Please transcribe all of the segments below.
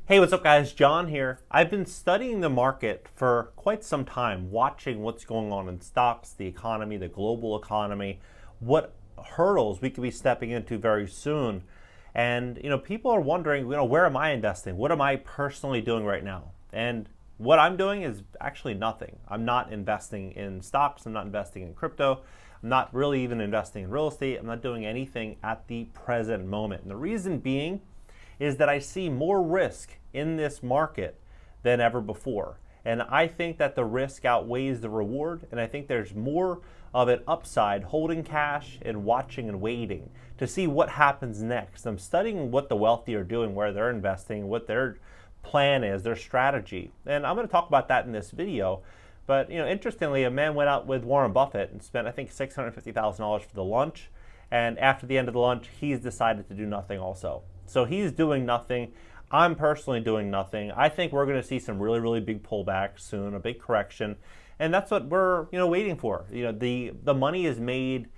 Hey, what's up guys? John here. I've been studying the market for quite some time, watching what's going on in stocks, the economy, the global economy, what hurdles we could be stepping into very soon. And, people are wondering, where am I investing? What am I personally doing right now? And what I'm doing is actually nothing. I'm not investing in stocks. I'm not investing in crypto. I'm not really even investing in real estate. I'm not doing anything at the present moment. And the reason being is that I see more risk in this market than ever before. And I think that the risk outweighs the reward, and I think there's more of an upside holding cash and watching and waiting to see what happens next. I'm studying what the wealthy are doing, where they're investing, what their plan is, their strategy. And I'm going to talk about that in this video. But interestingly, a man went out with Warren Buffett and spent, I think, $650,000 for the lunch. And after the end of the lunch, he's decided to do nothing also. So he's doing nothing. I'm personally doing nothing. I think we're going to see some really, really big pullbacks soon, a big correction. And that's what we're, waiting for. The money is made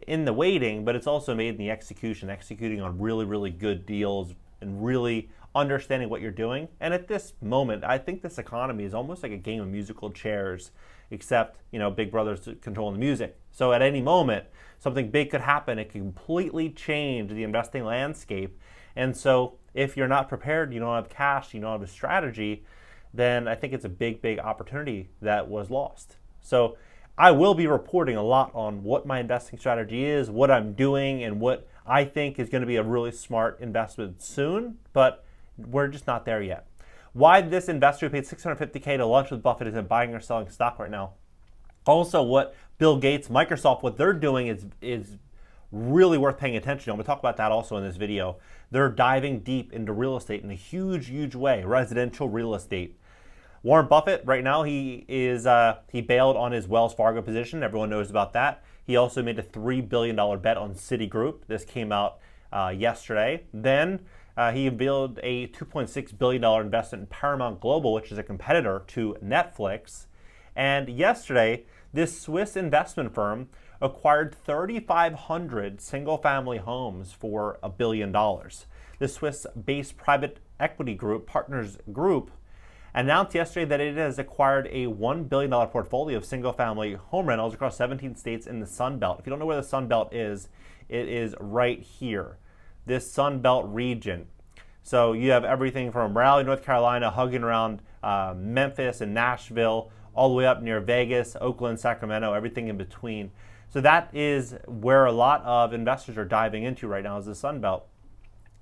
in the waiting, but it's also made in the executing on really, really good deals and really understanding what you're doing. And at this moment, I think this economy is almost like a game of musical chairs, except, Big Brother's controlling the music. So at any moment, something big could happen. It could completely change the investing landscape. And so if you're not prepared, you don't have cash, you don't have a strategy, then I think it's a big, big opportunity that was lost. So I will be reporting a lot on what my investing strategy is, what I'm doing, and what I think is going to be a really smart investment soon, but we're just not there yet. Why this investor who paid $650K to lunch with Buffett isn't buying or selling stock right now. Also, what Bill Gates, Microsoft, what they're doing is really worth paying attention to. I'm going to talk about that also in this video. They're diving deep into real estate in a huge, huge way, residential real estate. Warren Buffett, right now, he bailed on his Wells Fargo position. Everyone knows about that. He also made a $3 billion bet on Citigroup. This came out yesterday. Then he unveiled a $2.6 billion investment in Paramount Global, which is a competitor to Netflix. And yesterday, this Swiss investment firm acquired 3,500 single-family homes for $1 billion. The Swiss-based private equity group, Partners Group, announced yesterday that it has acquired a $1 billion portfolio of single-family home rentals across 17 states in the Sun Belt. If you don't know where the Sun Belt is, it is right here, this Sun Belt region. So you have everything from Raleigh, North Carolina, hugging around Memphis and Nashville, all the way up near Vegas, Oakland, Sacramento, everything in between. So that is where a lot of investors are diving into right now, is the Sun Belt.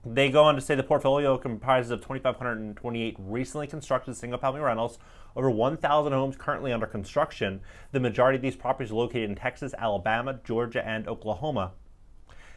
They go on to say the portfolio comprises of 2,528 recently constructed single-family rentals, over 1,000 homes currently under construction. The majority of these properties are located in Texas, Alabama, Georgia, and Oklahoma.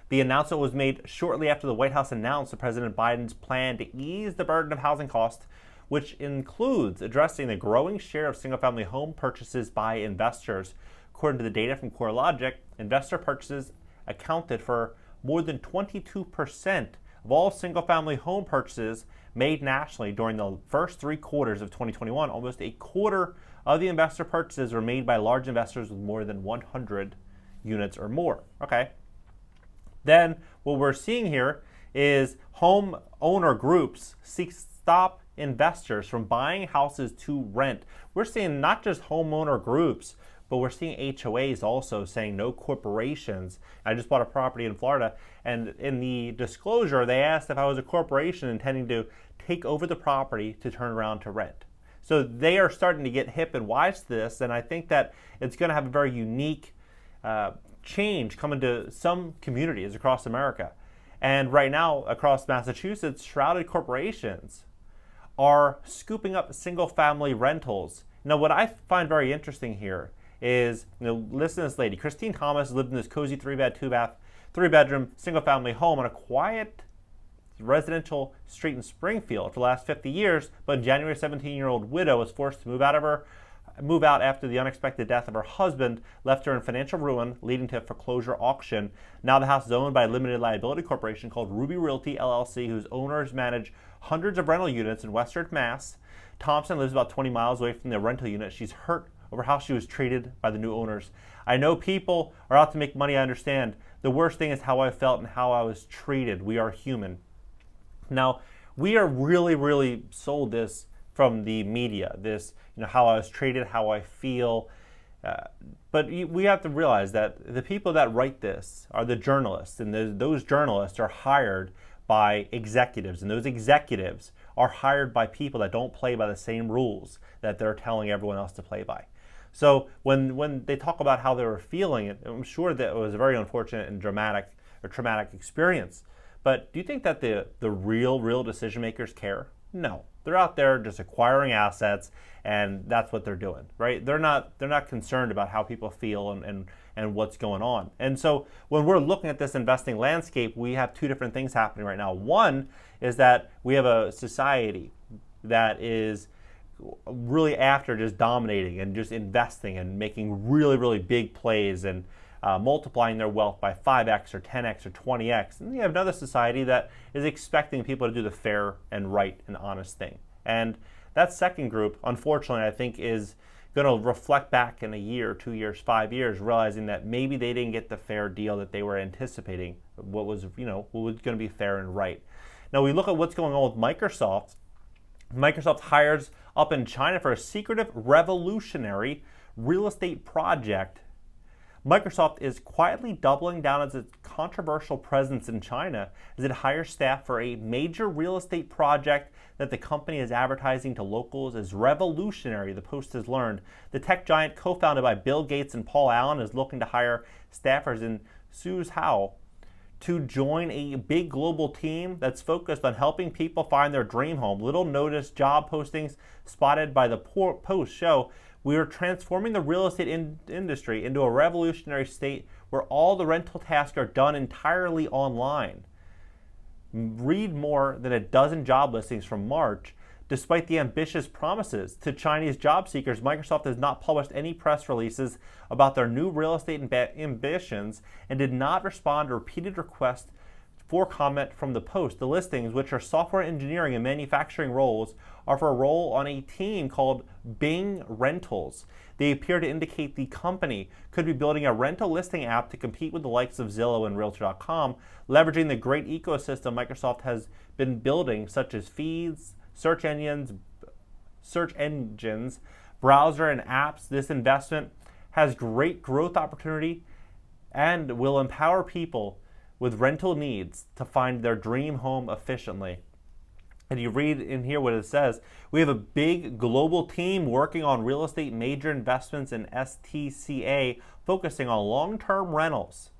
The announcement was made shortly after the White House announced the President Biden's plan to ease the burden of housing costs, which includes addressing the growing share of single-family home purchases by investors. According to the data from CoreLogic, investor purchases accounted for more than 22% of all single-family home purchases made nationally during the first 3 quarters of 2021. Almost a quarter of the investor purchases were made by large investors with more than 100 units or more. Okay. Then what we're seeing here is home owner groups stop investors from buying houses to rent. We're seeing not just homeowner groups, but we're seeing HOAs also saying no corporations. I just bought a property in Florida, and in the disclosure, they asked if I was a corporation intending to take over the property to turn around to rent. So they are starting to get hip and wise to this, and I think that it's going to have a very unique change coming to some communities across America. And right now, across Massachusetts, shrouded corporations are scooping up single-family rentals. Now, what I find very interesting here is, listen to this lady. Christine Thomas lived in this cozy 3-bed, 2-bath, 3-bedroom, single-family home on a quiet residential street in Springfield for the last 50 years, but in January, a 17-year-old widow was forced to move out after the unexpected death of her husband left her in financial ruin, leading to a foreclosure auction. Now the house is owned by a limited liability corporation called Ruby Realty LLC, whose owners manage hundreds of rental units in Western Mass. Thompson lives about 20 miles away from the rental unit. She's hurt over how she was treated by the new owners. I know people are out to make money, I understand. The worst thing is how I felt and how I was treated. We are human. Now, We are really sold this from the media, this, how I was treated, how I feel. But we have to realize that the people that write this are the journalists, and those journalists are hired by executives, and those executives are hired by people that don't play by the same rules that they're telling everyone else to play by. So when they talk about how they were feeling, I'm sure that it was a very unfortunate and dramatic or traumatic experience. But do you think that the real decision makers care? No. They're out there just acquiring assets, and that's what they're doing, right? They're not concerned about how people feel and what's going on. And so when we're looking at this investing landscape, we have two different things happening right now. One is that we have a society that is really after just dominating and just investing and making really big plays and multiplying their wealth by 5x or 10x or 20x. And you have another society that is expecting people to do the fair and right and honest thing. And that second group, unfortunately, I think is going to reflect back in a year, 2 years, 5 years, realizing that maybe they didn't get the fair deal that they were anticipating, what was going to be fair and right. Now we look at what's going on with Microsoft. Microsoft hires up in China for a secretive, revolutionary real estate project. Microsoft is quietly doubling down as its controversial presence in China as it hires staff for a major real estate project that the company is advertising to locals as revolutionary, the Post has learned. The tech giant, co-founded by Bill Gates and Paul Allen, is looking to hire staffers in Suzhou to join a big global team that's focused on helping people find their dream home. Little noticed job postings spotted by the Post show we are transforming the real estate industry into a revolutionary state where all the rental tasks are done entirely online. Read more than a dozen job listings from March. Despite the ambitious promises to Chinese job seekers, Microsoft has not published any press releases about their new real estate ambitions and did not respond to repeated requests for comment from the Post. The listings, which are software engineering and manufacturing roles, are for a role on a team called Bing Rentals. They appear to indicate the company could be building a rental listing app to compete with the likes of Zillow and Realtor.com, leveraging the great ecosystem Microsoft has been building, such as feeds, search engines, browser and apps. This investment has great growth opportunity and will empower people with rental needs to find their dream home efficiently. And you read in here what it says. We have a big global team working on real estate major investments in STCA, focusing on long-term rentals.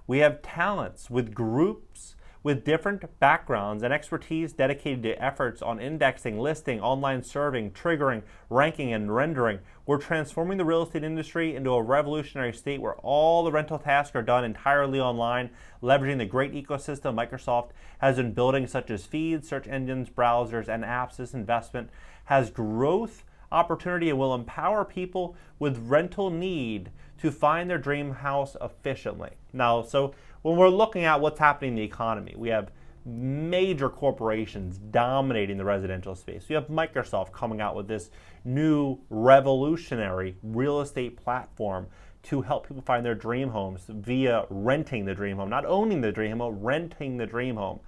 We have talents with groups with different backgrounds and expertise dedicated to efforts on indexing, listing, online serving, triggering, ranking, and rendering. We're transforming the real estate industry into a revolutionary state where all the rental tasks are done entirely online, leveraging the great ecosystem Microsoft has been building, such as feeds, search engines, browsers, and apps. This investment has growth opportunity and will empower people with rental need to find their dream house efficiently. Now, so when we're looking at what's happening in the economy, we have major corporations dominating the residential space. We have Microsoft coming out with this new revolutionary real estate platform to help people find their dream homes via renting the dream home, not owning the dream home, renting the dream home.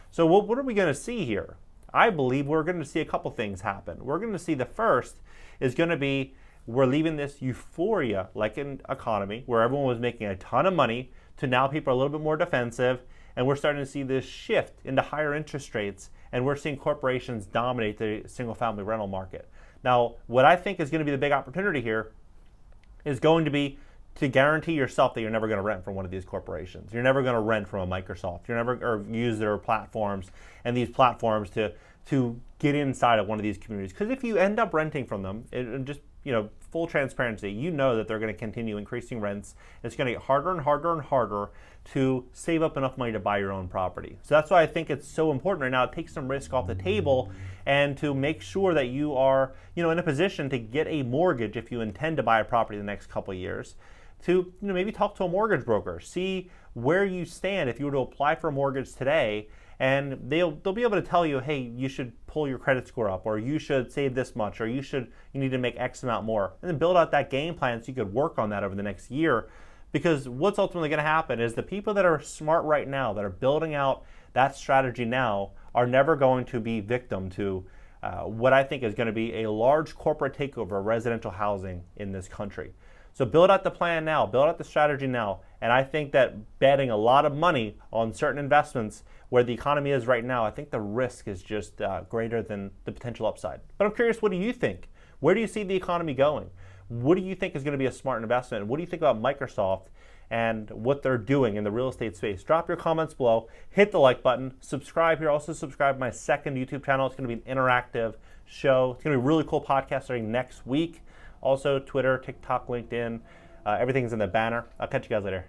So what are we going to see here? I believe we're going to see a couple things happen. We're going to see the first is going to be we're leaving this euphoria like an economy where everyone was making a ton of money to now people are a little bit more defensive, and we're starting to see this shift into higher interest rates, and we're seeing corporations dominate the single-family rental market. Now, what I think is going to be the big opportunity here is going to be to guarantee yourself that you're never going to rent from one of these corporations. You're never going to rent from a Microsoft. You're never or use their platforms and these platforms to get inside of one of these communities. Because if you end up renting from them, it just full transparency, you know that they're going to continue increasing rents. It's going to get harder and harder and harder to save up enough money to buy your own property. So that's why I think it's so important right now to take some risk off the table and to make sure that you are in a position to get a mortgage if you intend to buy a property in the next couple of years. To maybe talk to a mortgage broker, see where you stand if you were to apply for a mortgage today, and they'll be able to tell you, hey, you should pull your credit score up, or you should save this much, or you need to make X amount more, and then build out that game plan so you could work on that over the next year. Because what's ultimately going to happen is the people that are smart right now, that are building out that strategy now, are never going to be victim to what I think is going to be a large corporate takeover of residential housing in this country. So build out the plan now, build out the strategy now, and I think that betting a lot of money on certain investments where the economy is right now, I think the risk is just greater than the potential upside. But I'm curious, what do you think? Where do you see the economy going? What do you think is going to be a smart investment? What do you think about Microsoft and what they're doing in the real estate space? Drop your comments below, hit the like button, subscribe here. Also subscribe to my second YouTube channel. It's going to be an interactive show. It's going to be a really cool podcast starting next week. Also Twitter, TikTok, LinkedIn, everything's in the banner. I'll catch you guys later.